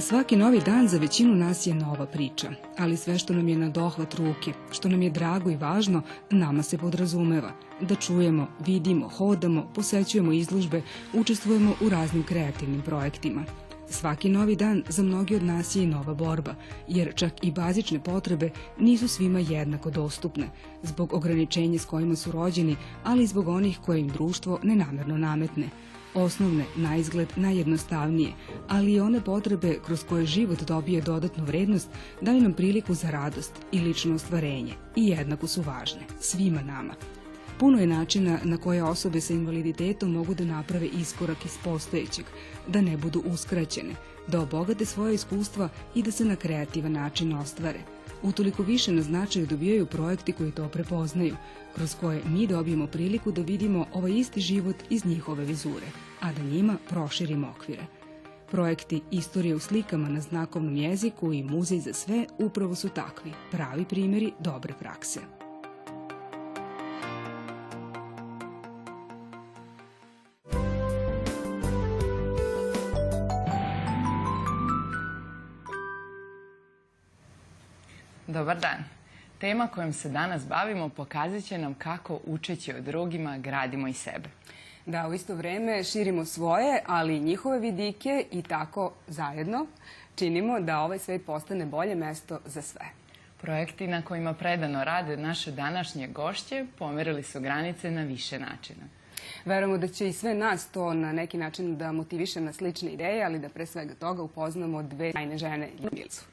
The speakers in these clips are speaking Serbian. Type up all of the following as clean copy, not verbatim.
Svaki novi dan za većinu nas je nova priča, ali sve što nam je na dohvat ruke, što nam je drago i važno, nama se podrazumeva. Da čujemo, vidimo, hodamo, posećujemo izložbe, učestvujemo u raznim kreativnim projektima. Svaki novi dan za mnogi od nas je i nova borba, jer čak i bazične potrebe nisu svima jednako dostupne, zbog ograničenja s kojima su rođeni, ali i zbog onih koje im društvo nenamerno nametne. Osnovne, na izgled najjednostavnije, ali i one potrebe kroz koje život dobije dodatnu vrednost daju nam priliku za radost i lično ostvarenje i jednako su važne, svima nama. Puno je načina na koje osobe sa invaliditetom mogu da naprave iskorak iz postojećeg, da ne budu uskraćene, da obogate svoje iskustva i da se na kreativan način ostvare. Utoliko više na značaju dobijaju projekti koji to prepoznaju, kroz koje mi dobijemo priliku da vidimo ovaj isti život iz njihove vizure, a da njima proširimo okvire. Projekti Istorije u slikama na znakovnom jeziku i Muzej za sve upravo su takvi, pravi primjeri dobre prakse. Dobar dan. Tema kojom se danas bavimo pokazat će nam kako učeći od drugima gradimo i sebe. Da, u isto vreme širimo svoje, ali i njihove vidike i tako zajedno činimo da ovaj svet postane bolje mesto za sve. Projekti na kojima predano rade naše današnje gošće pomerili su granice na više načina. Verujemo da će i sve nas to na neki način da motiviše na slične ideje, ali da pre svega toga upoznamo dve sjajne žene i Milicu.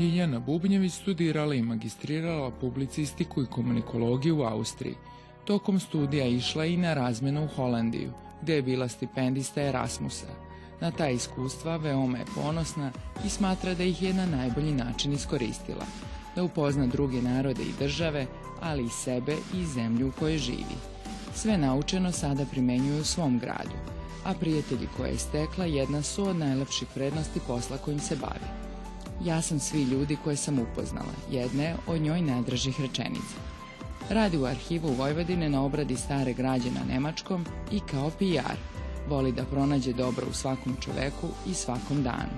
Ljiljana Bubnjević studirala i magistrirala publicistiku i komunikologiju u Austriji. Tokom studija išla i na razmenu u Holandiju, gde je bila stipendista Erasmusa. Na ta iskustva veoma je ponosna i smatra da ih je na najbolji način iskoristila, da upozna druge narode i države, ali i sebe i zemlju u kojoj živi. Sve naučeno sada primenjuju u svom gradu, a prijatelji koje je stekla jedna su od najlepših vrednosti posla kojim se bavi. Ja sam svi ljudi koje sam upoznala, jedna je od njoj najdražih rečenica. Radi u arhivu Vojvodine na obradi stare građe na nemačkom i kao PR. Voli da pronađe dobro u svakom čoveku i svakom danu.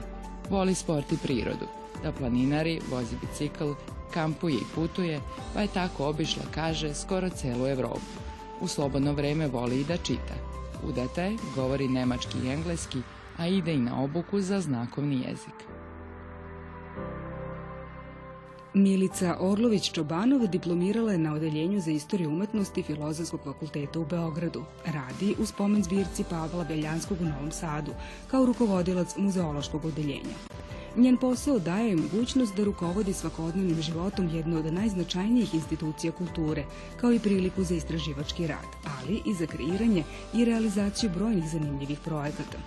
Voli sport i prirodu, da planinari, vozi bicikl, kampuje i putuje, pa je tako obišla, kaže, skoro celu Evropu. U slobodno vreme voli i da čita. Udata je, govori nemački i engleski, a ide i na obuku za znakovni jezik. Milica Orlović-Čobanov diplomirala je na Odeljenju za istoriju umetnosti Filozofskog fakulteta u Beogradu. Radi u spomen zbirci Pavla Beljanskog u Novom Sadu, kao rukovodilac muzeološkog odeljenja. Njen posao daje joj mogućnost da rukovodi svakodnevnim životom jedne od najznačajnijih institucija kulture, kao i priliku za istraživački rad, ali i za kreiranje i realizaciju brojnih zanimljivih projekata.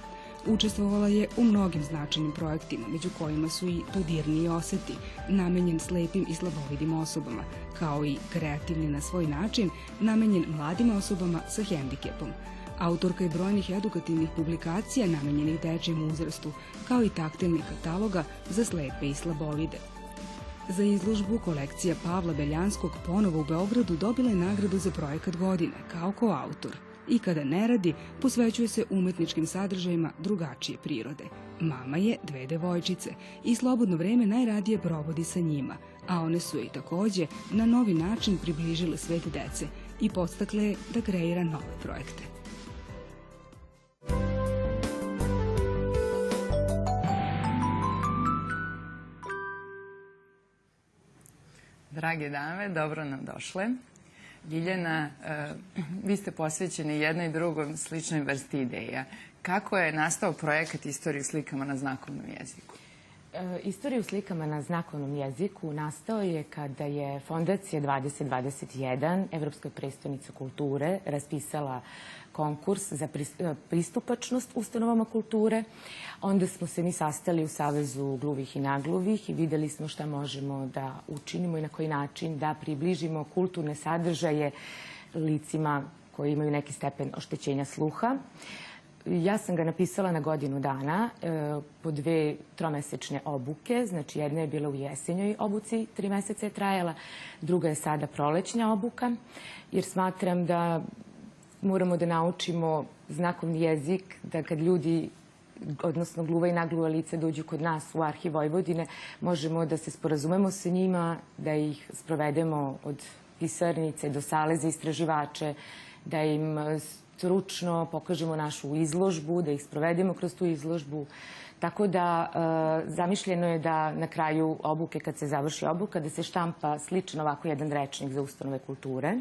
Učestvovala je u mnogim značajnim projektima, među kojima su i Dodirni oseti, namenjen slepim i slabovidim osobama, kao i Kreativni na svoj način, namenjen mladim osobama sa hendikepom. Autorka je brojnih edukativnih publikacija namenjenih dečijem uzrastu, kao i taktilnih kataloga za slepe i slabovide. Za izložbu kolekcija Pavla Beljanskog ponovo u Beogradu dobila je nagradu za projekat godine, kao koautor. I kada ne radi, posvećuje se umetničkim sadržajima drugačije prirode. Mama je dve devojčice i slobodno vreme najradije provodi sa njima, a one su joj takođe na novi način približile svet dece i podstakle je da kreira nove projekte. Drage dame, dobro nam došle. Ljiljana, vi ste posvećeni jednoj i drugom sličnoj vrsti ideja. Kako je nastao projekat Istorije u slikama na znakovnom jeziku? Istorija u slikama na znakovnom jeziku nastao je kada je Fondacija 2021, Evropska prestonica kulture, raspisala konkurs za pristupačnost ustanovama kulture. Onda smo se mi sastali u Savezu gluvih i nagluvih i videli smo šta možemo da učinimo i na koji način da približimo kulturne sadržaje licima koji imaju neki stepen oštećenja sluha. Ja sam ga napisala na godinu dana po 2 tromesečne obuke. Znači, jedna je bila u jesenjoj obuci, 3 meseca je trajala, druga je sada prolećna obuka, jer smatram da moramo da naučimo znakovni jezik, da kad ljudi, odnosno gluva i nagluva lica, dođu kod nas u Arhiv Vojvodine, možemo da se sporazumemo sa njima, da ih sprovedemo od pisarnice do sale za istraživače, da im stručno pokažemo našu izložbu, da ih sprovedemo kroz tu izložbu. Tako da zamišljeno je da na kraju obuke, kad se završi obuka, da se štampa slično ovako jedan rečnik za ustanove kulture.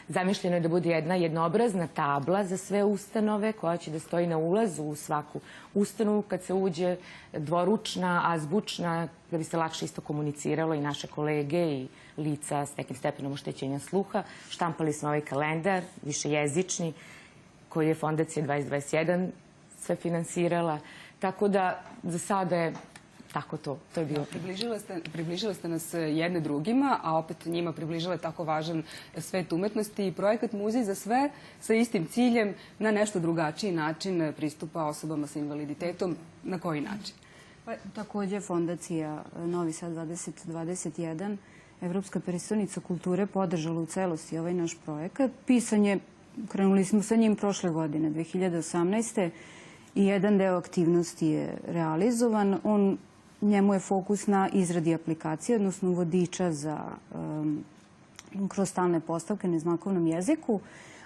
Zamišljeno je da bude jedna jednoobrazna tabla za sve ustanove koja će da stoji na ulazu u svaku ustanovu kad se uđe, dvoručna, azbučna, da bi se lakše isto komuniciralo i naše kolege i lica s nekim stepenom oštećenja sluha. Štampali smo ovaj kalendar, višejezični, koji je Fondacija 2021 sve finansirala. Tako da za sada je tako to. To je bilo. Približile ste nas jedne drugima, a opet njima približile tako važan svet umetnosti i projekat Muzej za sve sa istim ciljem na nešto drugačiji način pristupa osobama sa invaliditetom. Na koji način? Pa, takođe Fondacija Novi Sad 2021, Evropska prestonica kulture, podržala u celosti ovaj naš projekat. Pisan je, krenuli smo sa njim prošle godine, 2018. I jedan deo aktivnosti je realizovan. Njemu je fokus na izradi aplikacije, odnosno vodiča kroz stalne postavke na znakovnom jeziku,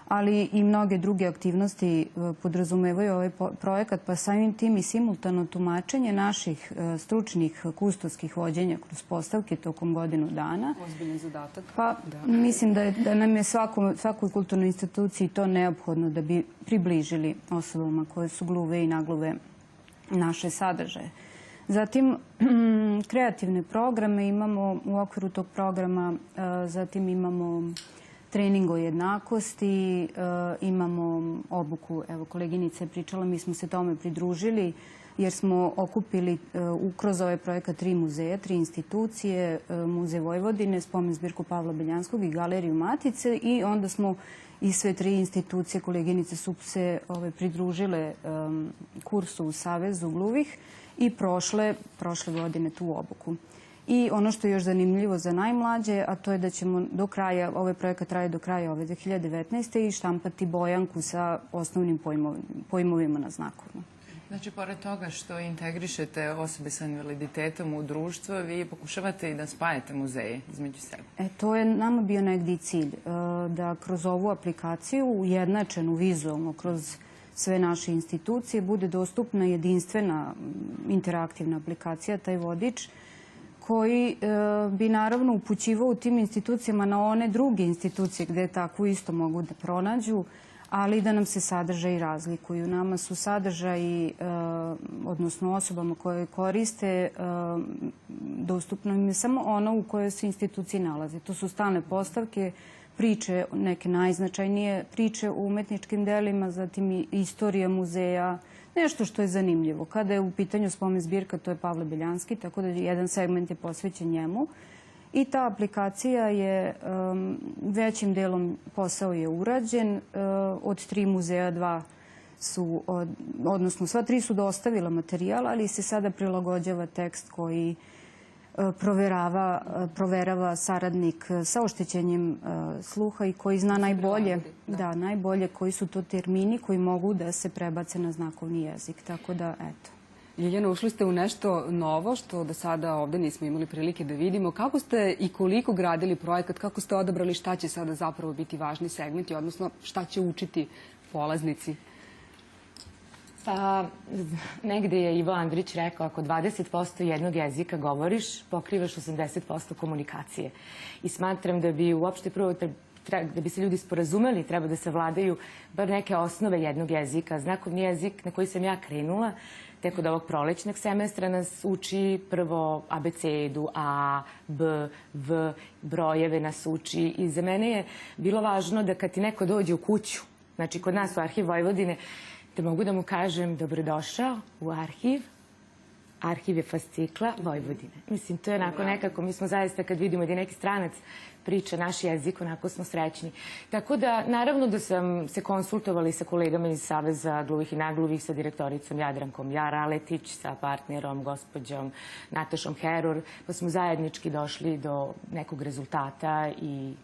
ali i mnoge druge aktivnosti podrazumevaju ovaj projekat, pa samim tim i simultano tumačenje naših stručnih kustovskih vođenja kroz postavke tokom godinu dana. Ozbiljan zadatak. Pa mislim da nam je svakoj kulturnoj instituciji to neophodno da bi približili osobama koje su gluve i nagluve naše sadržaje. Zatim, kreativne programe imamo u okviru tog programa, zatim imamo trening o jednakosti, imamo obuku, evo koleginica je pričala, mi smo se tome pridružili jer smo okupili kroz ovaj projekat 3 muzeja, 3 institucije, Muzej Vojvodine, Spomen zbirku Pavla Beljanskog i Galeriju Matice i onda smo i sve 3 institucije, koleginice su se pridružile kursu u Savezu gluvih i prošle godine tu obuku. I ono što je još zanimljivo za najmlađe, a to je da ćemo do kraja, ovaj projekat traje do kraja ove 2019. i štampati bojanku sa osnovnim pojmovima na znakovnom. Znači, pored toga što integrišete osobe sa invaliditetom u društvo, vi pokušavate i da spajate muzeje između sebe. To je nama bio negdje i cilj, da kroz ovu aplikaciju, ujednačenu vizualno, kroz sve naše institucije, bude dostupna jedinstvena interaktivna aplikacija, taj vodič, koji bi naravno upućivao u tim institucijama na one druge institucije gde takvu isto mogu da pronađu, ali da nam se sadržaji razlikuju. Nama su sadržaji, odnosno osobama koje koriste, dostupno im je samo ono u kojoj se institucije nalaze. To su stalne postavke, priče, neke najznačajnije priče o umetničkim delima, zatim i istorija muzeja, nešto što je zanimljivo. Kada je u pitanju spomen zbirka, to je Pavle Beljanski, tako da jedan segment je posvećen njemu. I ta aplikacija je većim delom posao je urađen. Od 3 muzeja 2 su, odnosno sva 3 su dostavila materijal, ali se sada prilagođava tekst koji proverava saradnik sa oštećenjem sluha i koji zna najbolje koji su to termini koji mogu da se prebace na znakovni jezik. Tako da, eto. Ljiljana, ušli ste u nešto novo što do sada ovde nismo imali prilike da vidimo. Kako ste i koliko gradili projekat, kako ste odabrali šta će sada zapravo biti važni segmenti, odnosno šta će učiti polaznici? Pa, negde je Ivo Andrić rekao, ako 20% jednog jezika govoriš, pokrivaš 80% komunikacije. I smatram da bi uopšte prvo, da bi se ljudi sporazumeli, treba da se vladaju bar neke osnove jednog jezika. Znakovni jezik na koji sam ja krenula, tek od ovog prolećnog semestra nas uči prvo abecedu, A, B, V, brojeve nas uči. I za mene je bilo važno da kad ti neko dođe u kuću, znači kod nas u Arhiv Vojvodine, da mogu da mu kažem dobrodošao u arhiv. Arhiv je fascikla Vojvodine. Mislim, to je onako nekako, mi smo zaista kad vidimo da je neki stranac priča naš jezik, onako smo srećni. Tako da, naravno da sam se konsultovali sa kolegama iz Saveza gluvih i nagluvih, sa direktoricom Jadrankom Jaraletić, sa partnerom, gospođom Natašom Heror, pa smo zajednički došli do nekog rezultata i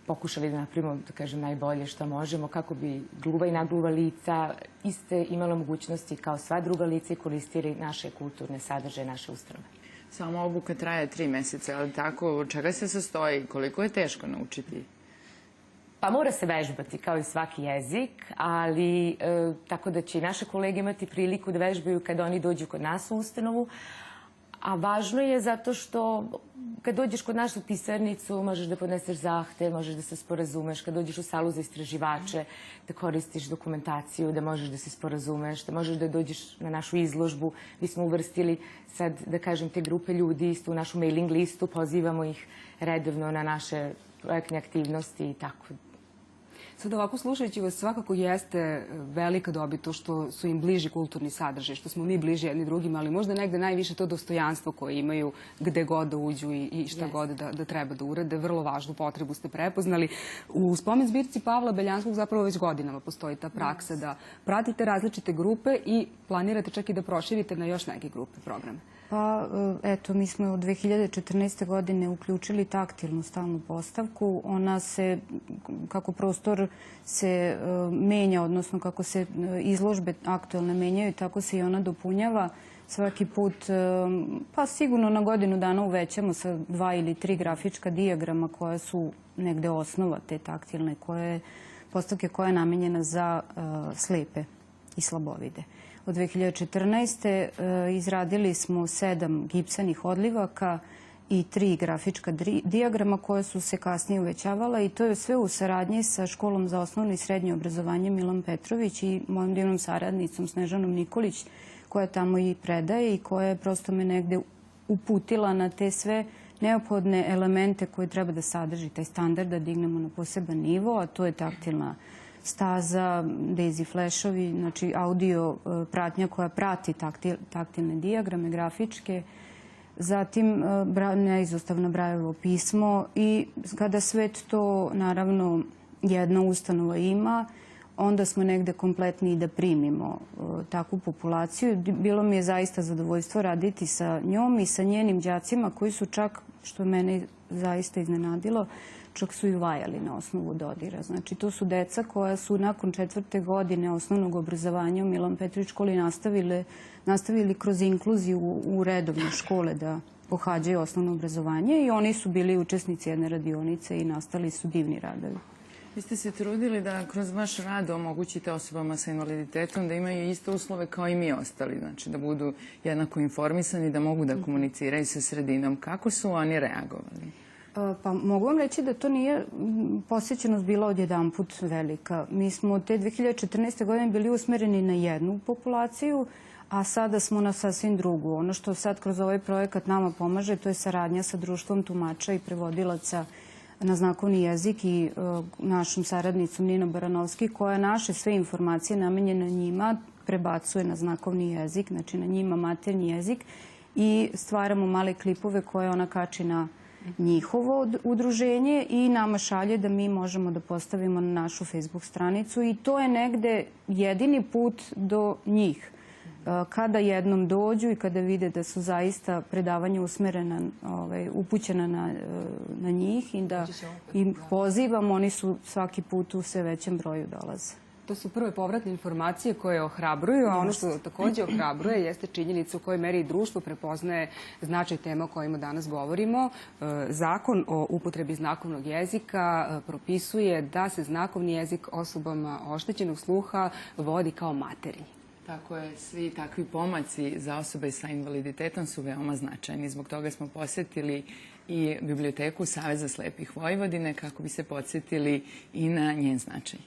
pokušali da napravimo, da kažem, najbolje što možemo, kako bi gluva i nagluva lica iste imala mogućnosti kao sva druga lica i koristili naše kulturne sadržaje, naše ustanove. Sama obuka traje 3 meseca, ali tako, od čega se sastoji? Koliko je teško naučiti? Pa mora se vežbati kao i svaki jezik, ali tako da će i naše kolege imati priliku da vežbaju kada oni dođu kod nas u ustanovu. A važno je zato što kad dođeš kod nas u pisarnicu možeš da podneseš zahtev, možeš da se sporazumeš, kad dođeš u salu za istraživače, da koristiš dokumentaciju, da možeš da se sporazumeš, da možeš da dođeš na našu izložbu. Mi smo uvrstili sad, da kažem, te grupe ljudi isto u našu mailing listu, pozivamo ih redovno na naše projektne aktivnosti i tako. Sad ovako slušajući vas svakako jeste velika dobit to što su im bliži kulturni sadržaj, što smo mi bliži jedni drugima, ali možda negde najviše to dostojanstvo koje imaju gde god da uđu i šta god da treba da urade. Vrlo važnu potrebu ste prepoznali. U spomen zbirci Pavla Beljanskog zapravo već godinama postoji ta praksa da pratite različite grupe i planirate čak i da proširite na još neke grupe programe. Pa, eto, mi smo od 2014. godine uključili taktilnu stalnu postavku. Ona se, kako prostor se menja, odnosno kako se izložbe aktualne menjaju, tako se i ona dopunjava. Svaki put, pa sigurno na godinu dana uvećamo sa 2 ili 3 grafička dijagrama koja su negde osnova te taktilne postavke koja je namenjena za slepe i slabovide. Od 2014. Izradili smo 7 gipsanih odlivaka i 3 grafička dijagrama koje su se kasnije uvećavala i to je sve u saradnji sa Školom za osnovno i srednje obrazovanje Milan Petrović i mojom divnom saradnicom Snežanom Nikolić koja tamo i predaje i koja je prosto me negde uputila na te sve neophodne elemente koje treba da sadrži taj standard, da dignemo na poseban nivo, a to je taktilna staza, Daisy flashovi, znači audio pratnja koja prati taktilne dijagrame, grafičke, zatim neizostavno Brajevo pismo i kada svet to naravno jedna ustanova ima, onda smo negde kompletni da primimo takvu populaciju. Bilo mi je zaista zadovoljstvo raditi sa njom i sa njenim đacima koji su čak, što mene zaista iznenadilo, čak su i lajali na osnovu dodira. Znači, to su deca koja su nakon 4. godine osnovnog obrazovanja u Milan Petrović školi nastavili kroz inkluziju u redovne škole da pohađaju osnovno obrazovanje i oni su bili učesnici jedne radionice i nastali su divni radovi. Vi ste se trudili da kroz vaš rad omogućite osobama sa invaliditetom da imaju iste uslove kao i mi ostali, znači da budu jednako informisani, da mogu da komuniciraju sa sredinom. Kako su oni reagovali? Pa mogu vam reći da to nije posvećenost bila odjedanput velika. Mi smo te 2014. godine bili usmereni na jednu populaciju, a sada smo na sasvim drugu. Ono što sad kroz ovaj projekat nama pomaže, to je saradnja sa društvom tumača i prevodilaca na znakovni jezik i našom saradnicom Nina Baranovski, koja naše sve informacije namenjene njima prebacuje na znakovni jezik, znači na njima maternji jezik i stvaramo male klipove koje ona kači na njihovo udruženje i nama šalje da mi možemo da postavimo na našu Facebook stranicu i to je negde jedini put do njih. Kada jednom dođu i kada vide da su zaista predavanja usmerena, upućena na njih i da im pozivamo, oni su svaki put u sve većem broju dolaze. To su prve povratne informacije koje ohrabruju, a ono što takođe ohrabruje jeste činjenica u kojoj meri i društvo prepoznaje značaj tema o kojima danas govorimo. Zakon o upotrebi znakovnog jezika propisuje da se znakovni jezik osobama oštećenog sluha vodi kao maternji. Tako je, svi takvi pomaci za osobe sa invaliditetom su veoma značajni. Zbog toga smo posetili i biblioteku Saveza slepih Vojvodine kako bi se podsjetili i na njen značaj.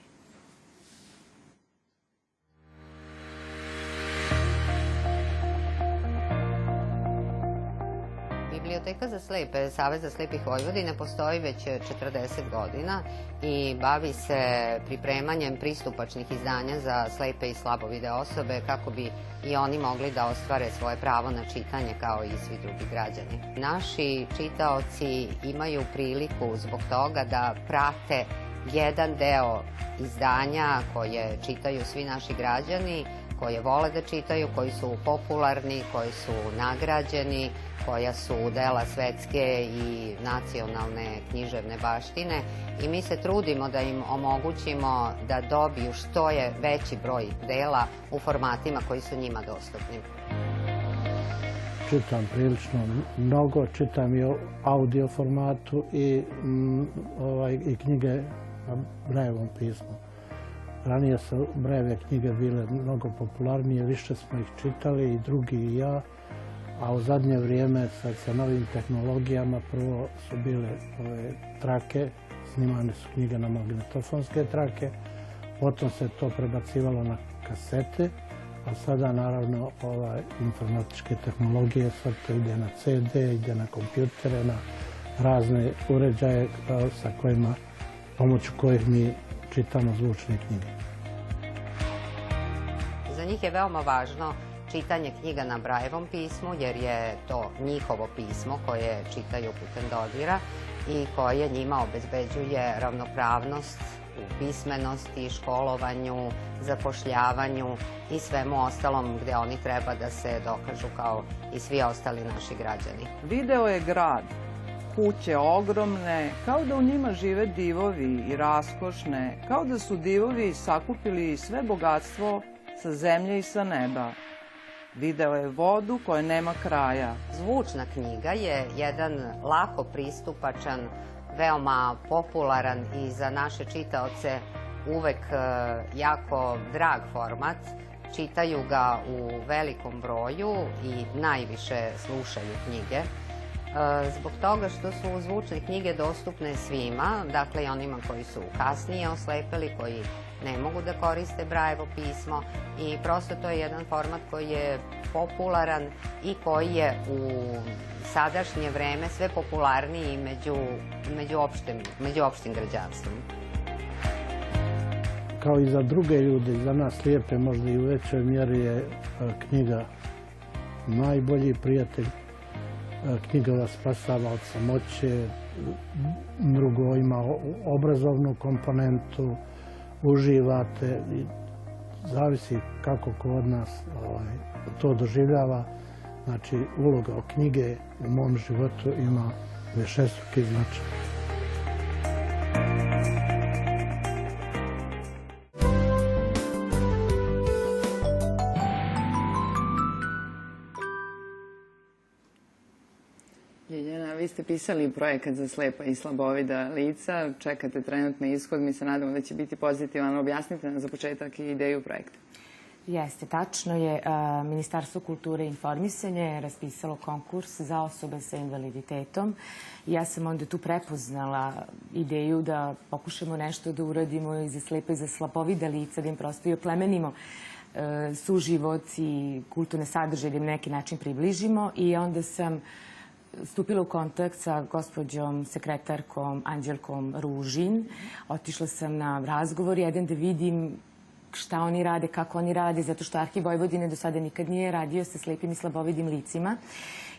Biblioteka za slepe Saveza slepih Vojvodine postoji već 40 godina i bavi se pripremanjem pristupačnih izdanja za slepe i slabovide osobe kako bi i oni mogli da ostvare svoje pravo na čitanje kao i svi drugi građani. Naši čitaoci imaju priliku zbog toga da prate jedan deo izdanja koje čitaju svi naši građani koje vole da čitaju, koji su popularni, koji su nagrađeni, koja su dela svetske i nacionalne književne baštine i mi se trudimo da im omogućimo da dobiju što je veći broj dela u formatima koji su njima dostupni. Čitam prilično mnogo, čitam i u audio formatu i knjige na Brailleovom pismu. Ranije su Brailleve knjige bile mnogo popularnije, više smo ih čitali i drugi i ja, a u zadnje vrijeme sa novim tehnologijama prvo su bile ove trake, snimane su knjige na magnetofonske trake, potom se to prebacivalo na kasete, a sada naravno informatičke tehnologije, sad to ide na CD, ide na kompjutere, na razne uređaje sa kojima, pomoću kojih mi čitamo zvučne knjige. Za njih je veoma važno čitanje knjiga na Brailleovom pismu, jer je to njihovo pismo koje čitaju putem dodira i koje njima obezbeđuje ravnopravnost u pismenosti, školovanju, zapošljavanju i svemu ostalom gde oni treba da se dokažu kao i svi ostali naši građani. Video je grad, kuće ogromne, kao da u njima žive divovi i raskošne, kao da su divovi sakupili sve bogatstvo sa zemlje i sa neba. Video je vodu koja nema kraja. Zvučna knjiga je jedan lako pristupačan, veoma popularan i za naše čitaoce uvek jako drag format. Čitaju ga u velikom broju i najviše slušaju knjige. Zbog toga što su zvučne knjige dostupne svima, dakle i onima koji su kasnije oslepeli, koji ne mogu da koriste Brailleovo pismo i prosto to je jedan format koji je popularan i koji je u sadašnje vreme sve popularniji među opštim građanstvom. Kao i za druge ljude, i za nas slijepe, možda i u većoj mjeri je knjiga najbolji prijatelj. Knjiga vas spasava od samoće, drugo ima obrazovnu komponentu, uživate, zavisi kako ko od nas to doživljava. Znači, uloga knjige u mom životu ima višestruki značaj. Ljiljana, vi ste pisali projekat za slepa i slabovida lica, čekate trenutni ishod, mi se nadamo da će biti pozitivan. Objasnite nam za početak i ideju projekta. Jeste, tačno je. Ministarstvo kulture i informisanja je raspisalo konkurs za osobe sa invaliditetom. Ja sam onda tu prepoznala ideju da pokušamo nešto da uradimo i za slepa i za slabovida lica, da im prosto i oplemenimo suživot i kulturne sadržaje, da im na neki način približimo. I onda sam stupila u kontakt sa gospođom sekretarkom Anđelkom Ružin. Otišla sam na razgovor jedan da vidim šta oni rade, kako oni rade, zato što Arhiv Vojvodine do sada nikad nije radio sa slepim i slabovidim licima.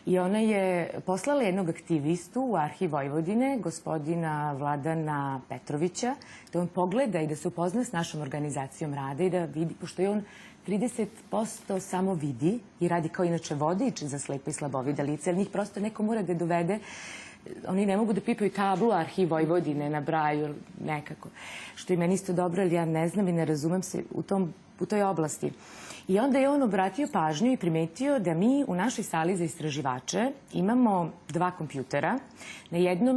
I ona je poslala jednog aktivistu u Arhiv Vojvodine, gospodina Vladana Petrovića, da on pogleda i da se upozna s našom organizacijom rada i da vidi, pošto je on 30% samo vidi i radi kao inače vodič za slepe i slabovida lica, jer njih prosto neko mora da dovede. Oni ne mogu da pipaju tablu Arhiv Vojvodine na Braillu nekako. Što je meni isto dobro, jer ja ne znam i ne razumem se u toj oblasti. I onda je on obratio pažnju i primetio da mi u našoj sali za istraživače imamo 2 kompjutera.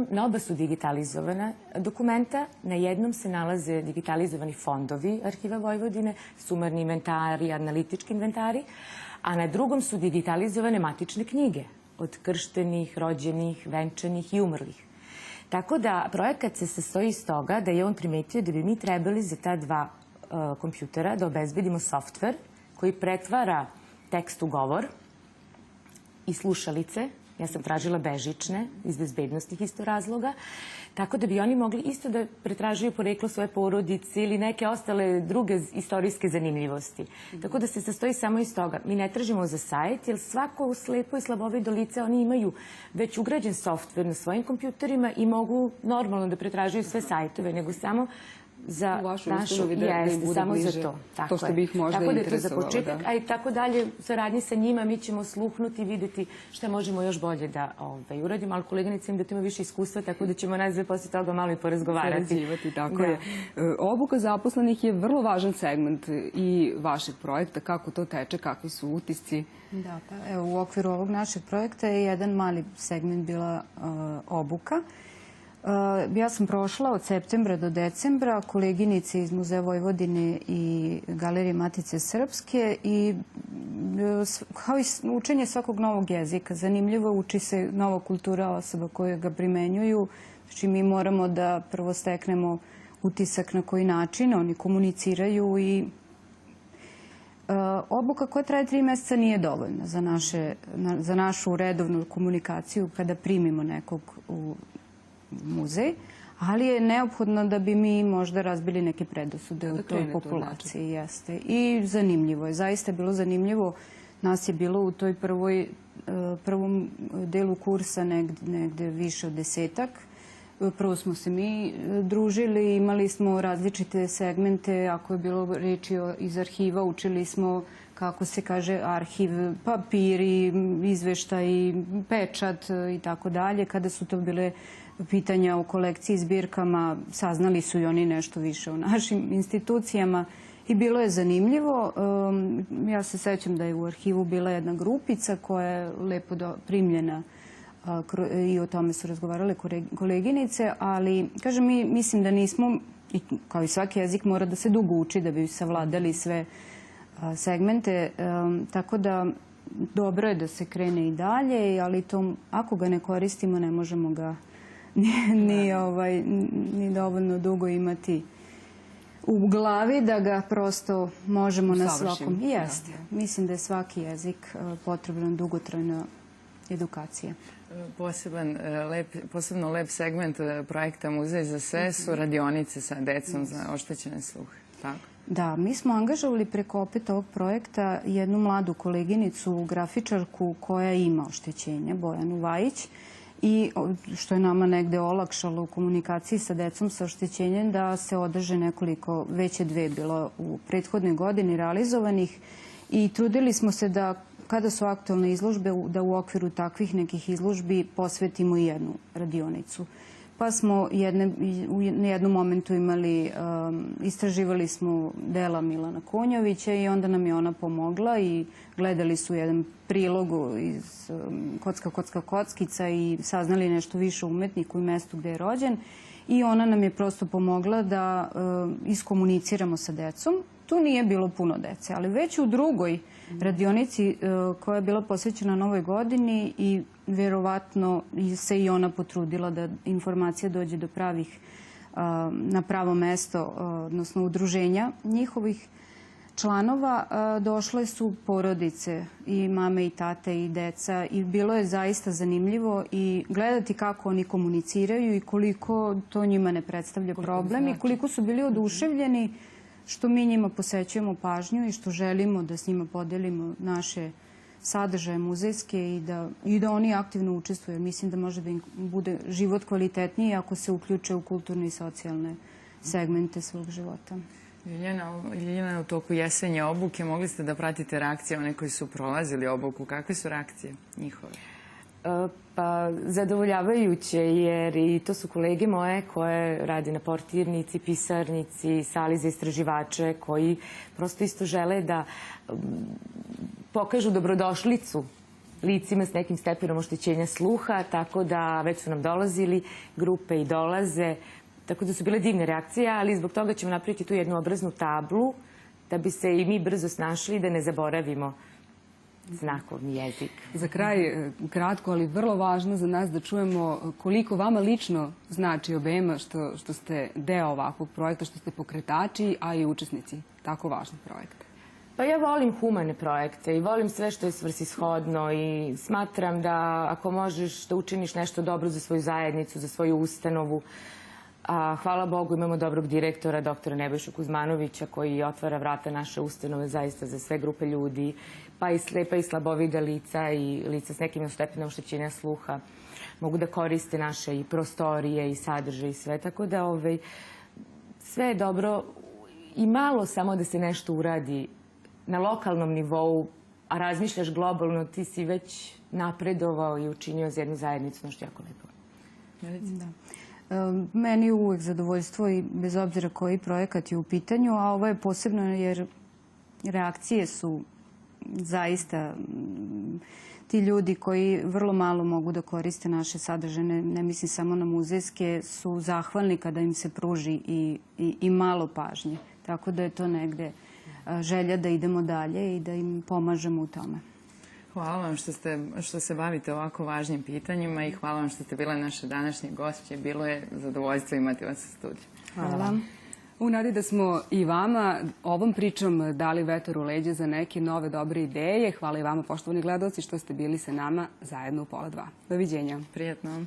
Na oba su digitalizovana dokumenta, na jednom se nalaze digitalizovani fondovi Arhiva Vojvodine, sumarni inventari, analitički inventari, a na drugom su digitalizovane matične knjige od krštenih, rođenih, venčanih i umrlih. Tako da projekat se sastoji iz toga da je on primetio da bi mi trebali za ta 2 kompjutera da obezbedimo softver koji pretvara tekst u govor i slušalice. Ja sam tražila bežične iz bezbednostnih isto razloga, tako da bi oni mogli isto da pretražuju poreklo svoje porodice ili neke ostale druge istorijske zanimljivosti. Tako da se sastoji samo iz toga. Mi ne tražimo za sajt, jer svako slepo i slabovido lice, oni imaju već ugrađen softver na svojim kompjuterima i mogu normalno da pretražuju sve sajtove, nego samo za u vašu našu, ustanovi da im bude samo bliže za to. to što bi ih možda tako interesovalo. Tako da je to za početak, a i tako dalje, u saradnji sa njima mi ćemo sluhnuti i vidjeti šta možemo još bolje da uradimo, ali koleginica im da tu ima više iskustva, tako da ćemo nas dve posle toga malo i porazgovarati. Tako je. Obuka zaposlenih je vrlo važan segment i vašeg projekta, kako to teče, kakvi su utisci. Da, pa evo, u okviru ovog našeg projekta je jedan mali segment bila obuka. Ja sam prošla od septembra do decembra koleginice iz Muzeja Vojvodine i Galerije Matice Srpske i kao i učenje svakog novog jezika. Zanimljivo uči se nova kultura osoba koje ga primenjuju. Znači mi moramo da prvo steknemo utisak na koji način oni komuniciraju i obuka koja traje 3 meseca nije dovoljna za našu redovnu komunikaciju kada primimo nekog u muzej, ali je neophodno da bi mi možda razbili neke predosude u toj populaciji. Jeste. I zanimljivo je. Zaista je bilo zanimljivo. Nas je bilo u toj prvom delu kursa negde više od 10-ak. Prvo smo se mi družili, imali smo različite segmente. Ako je bilo reči iz arhiva, učili smo kako se kaže arhiv, papiri, izveštaj, pečat i tako dalje. Kada su to bile pitanja o kolekciji, zbirkama, saznali su i oni nešto više o našim institucijama i bilo je zanimljivo. Ja se sećam da je u arhivu bila jedna grupica koja je lepo primljena i o tome su razgovarale koleginice, ali, kažem, mi mislim da nismo, kao i svaki jezik, mora da se dugo uči da bi savladali sve segmente, tako da dobro je da se krene i dalje, ali to, ako ga ne koristimo, ne možemo ga ni dovoljno dugo imati u glavi da ga prosto možemo na svakom. Jeste. Mislim da je svaki jezik potrebna dugotrajna edukacija. Posebno lep segment projekta Muzej za sve su radionice sa decom za oštećene sluhe. Da, mi smo angažovali preko opet ovog projekta jednu mladu koleginicu, grafičarku koja ima oštećenje, Bojanu Vajić, i što je nama negde olakšalo u komunikaciji sa decom sa oštećenjem da se održe nekoliko, već je 2 bilo u prethodnoj godini realizovanih i trudili smo se da kada su aktualne izložbe da u okviru takvih nekih izložbi posvetimo i jednu radionicu. Pa smo u jednom momentu istraživali smo dela Milana Konjovića i onda nam je ona pomogla i gledali su jedan prilog iz Kocka kockica i saznali nešto više o umetniku i mestu gde je rođen i ona nam je prosto pomogla da iskomuniciramo sa decom. Tu nije bilo puno dece, ali već u drugoj radionici koja je bila posvećena Novoj godini i verovatno se i ona potrudila da informacija dođe do na pravo mesto, odnosno udruženja njihovih članova. Došle su porodice i mame i tate i deca i bilo je zaista zanimljivo i gledati kako oni komuniciraju i koliko to njima ne predstavlja problem i koliko su bili oduševljeni što mi njima posvećujemo pažnju i što želimo da s njima podelimo naše sadržaje muzejske i da oni aktivno učestvuju. Mislim da može da im bude život kvalitetniji ako se uključe u kulturne i socijalne segmente svog života. Ljiljana, u toku jesenje obuke mogli ste da pratite reakcije one koji su prolazili obuku. Kakve su reakcije njihove? Pa zadovoljavajuće, jer i to su kolege moje koje radi na portirnici, pisarnici, sali za istraživače, koji prosto isto žele da pokažu dobrodošlicu licima s nekim stepenom oštećenja sluha, tako da već su nam dolazili grupe i dolaze, tako da su bile divne reakcije, ali zbog toga ćemo napraviti tu jednu obraznu tablu da bi se i mi brzo snašli i da ne zaboravimo znakovni jezik. Za kraj, kratko, ali vrlo važno za nas da čujemo koliko vama lično znači OBEM-a što ste deo ovakvog projekta, što ste pokretači, a i učesnici tako važnog projekta. Pa ja volim humane projekte i volim sve što je svrsishodno i smatram da ako možeš da učiniš nešto dobro za svoju zajednicu, za svoju ustanovu, a hvala Bogu imamo dobrog direktora, doktora Nebojšu Kuzmanovića, koji otvara vrata naše ustanove zaista za sve grupe ljudi, pa i slepa i slabovida lica i lica s nekim stepenom oštećenja sluha mogu da koriste naše i prostorije i sadržaje i sve. Tako da sve je dobro i malo samo da se nešto uradi na lokalnom nivou, a razmišljaš globalno, ti si već napredovao i učinio za jednu zajednicu nešto jako lepo. Da. Meni je uvek zadovoljstvo i bez obzira koji projekat je u pitanju, a ovo je posebno jer reakcije su zaista ti ljudi koji vrlo malo mogu da koriste naše sadržane, ne mislim samo na muzejske, su zahvalni kada im se pruži i malo pažnje. Tako da je to negde želja da idemo dalje i da im pomažemo u tome. Hvala vam što se bavite ovako važnim pitanjima i hvala vam što ste bila naša današnja gošća. Bilo je zadovoljstvo imati vas u studiju. Hvala. U nadi da smo i vama ovom pričom dali vetar u leđe za neke nove dobre ideje. Hvala i vama, poštovani gledaoci, što ste bili sa nama zajedno u 1:30. Doviđenja. Prijatno.